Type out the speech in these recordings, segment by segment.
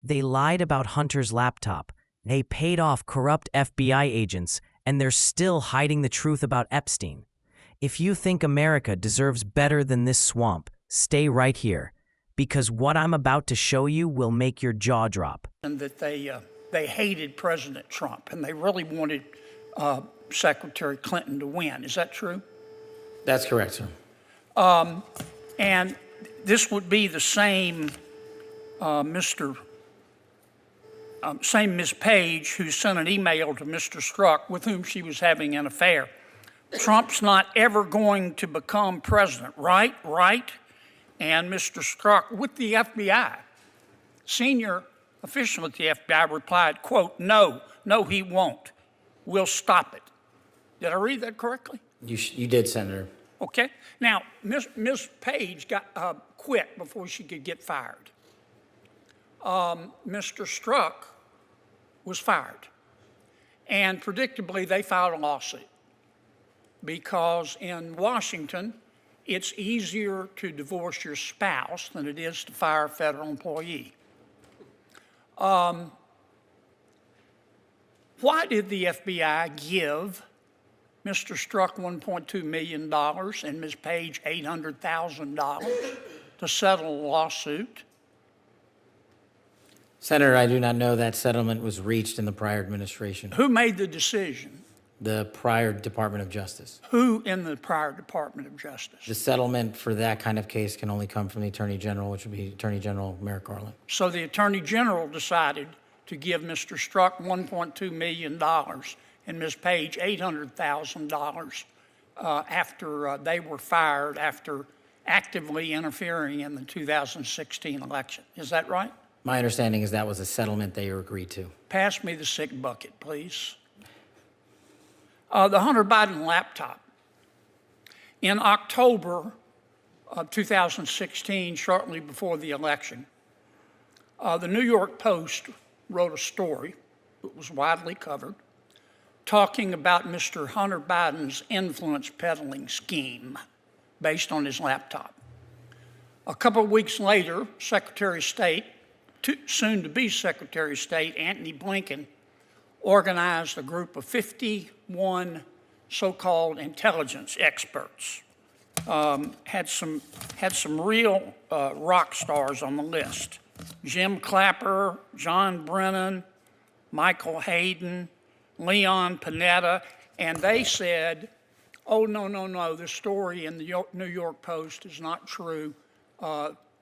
They lied about Hunter's laptop. They paid off corrupt FBI agents, and they're still hiding the truth about Epstein. If you think America deserves better than this swamp, stay right here, because what I'm about to show you will make your jaw drop. And that they hated President Trump, and they really wanted Secretary Clinton to win. Is that true? That's correct, sir. And this would be the same same Ms. Page who sent an email to Mr. Strzok with whom she was having an affair. Trump's not ever going to become president, right? Right? And Mr. Strzok, with the FBI, senior official at the FBI replied, quote, no, he won't. We'll stop it. Did I read that correctly? You did, Senator. Okay. Now, Ms. Page got quit before she could get fired. Mr. Strzok was fired. And predictably, they filed a lawsuit because in Washington, it's easier to divorce your spouse than it is to fire a federal employee. Why did the FBI give Mr. Strzok $1.2 million and Ms. Page $800,000 to settle a lawsuit? Senator, I do not know that settlement was reached in the prior administration. Who made the decision? The prior Department of Justice. Who in the prior Department of Justice? The settlement for that kind of case can only come from the Attorney General, which would be Attorney General Merrick Garland. So the Attorney General decided to give Mr. Strzok $1.2 million and Ms. Page $800,000 after they were fired after actively interfering in the 2016 election. Is that right? My understanding is that was a settlement they agreed to. Pass me the sick bucket, please. The Hunter Biden laptop. In October of 2016, shortly before the election, the New York Post wrote a story that was widely covered talking about Mr. Hunter Biden's influence peddling scheme based on his laptop. A couple of weeks later, Secretary of State, soon to be Secretary of State, Antony Blinken, organized a group of 51 so-called intelligence experts. Had some real rock stars on the list. Jim Clapper, John Brennan, Michael Hayden, Leon Panetta, and they said, oh, no, the story in the New York Post is not true.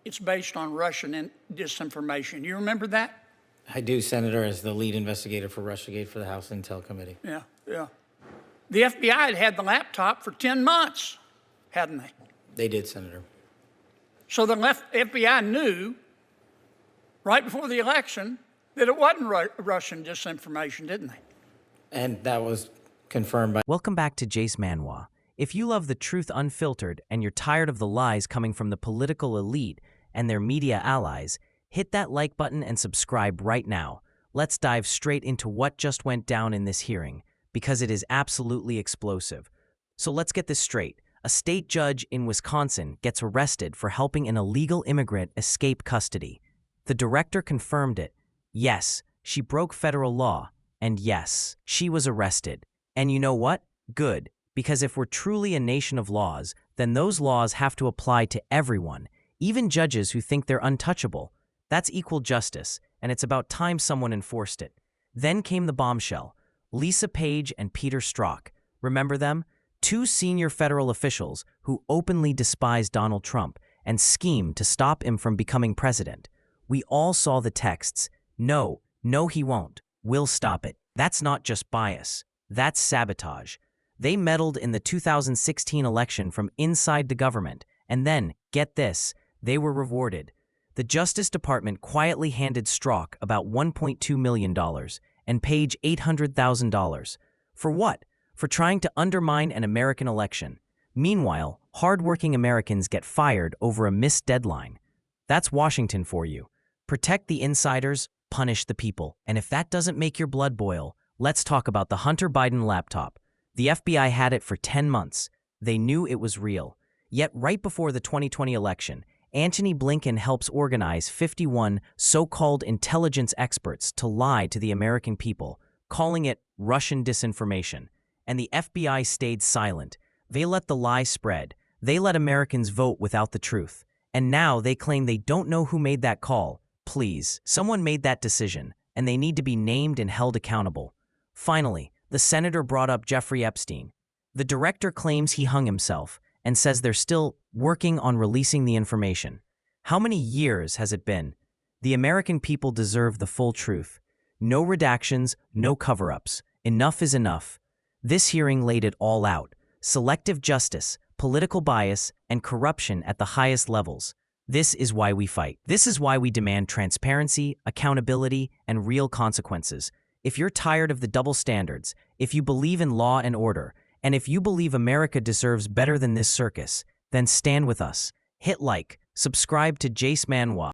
It's based on Russian disinformation. You remember that? I do, Senator, as the lead investigator for Russiagate for the House Intel Committee. Yeah. The FBI had the laptop for 10 months, hadn't they? They did, Senator. So the FBI knew right before the election that it wasn't Russian disinformation, didn't they? And that was confirmed by... Welcome back to Jace Manhwa. If you love the truth unfiltered and you're tired of the lies coming from the political elite and their media allies, hit that like button and subscribe right now. Let's dive straight into what just went down in this hearing, because it is absolutely explosive. So let's get this straight. A state judge in Wisconsin gets arrested for helping an illegal immigrant escape custody. The director confirmed it. Yes, she broke federal law. And yes, she was arrested. And you know what? Good. Because if we're truly a nation of laws, then those laws have to apply to everyone, even judges who think they're untouchable. That's equal justice, and it's about time someone enforced it. Then came the bombshell. Lisa Page and Peter Strzok. Remember them? Two senior federal officials who openly despised Donald Trump and schemed to stop him from becoming president. We all saw the texts. No, he won't. We'll stop it. That's not just bias. That's sabotage. They meddled in the 2016 election from inside the government, and then, get this, they were rewarded. The Justice Department quietly handed Strzok about $1.2 million and Page $800,000. For what? For trying to undermine an American election. Meanwhile, hardworking Americans get fired over a missed deadline. That's Washington for you. Protect the insiders, punish the people. And if that doesn't make your blood boil, let's talk about the Hunter Biden laptop. The FBI had it for 10 months. They knew it was real. Yet right before the 2020 election, Antony Blinken helps organize 51 so-called intelligence experts to lie to the American people, calling it Russian disinformation. And the FBI stayed silent. They let the lie spread. They let Americans vote without the truth. And now they claim they don't know who made that call. Please, someone made that decision, and they need to be named and held accountable. Finally, the senator brought up Jeffrey Epstein. The director claims he hung himself and says they're still working on releasing the information. How many years has it been? The American people deserve the full truth. No redactions, no cover-ups. Enough is enough. This hearing laid it all out. Selective justice, political bias, and corruption at the highest levels. This is why we fight. This is why we demand transparency, accountability, and real consequences. If you're tired of the double standards, if you believe in law and order, and if you believe America deserves better than this circus, then stand with us. Hit like, subscribe to Jace Manhwa.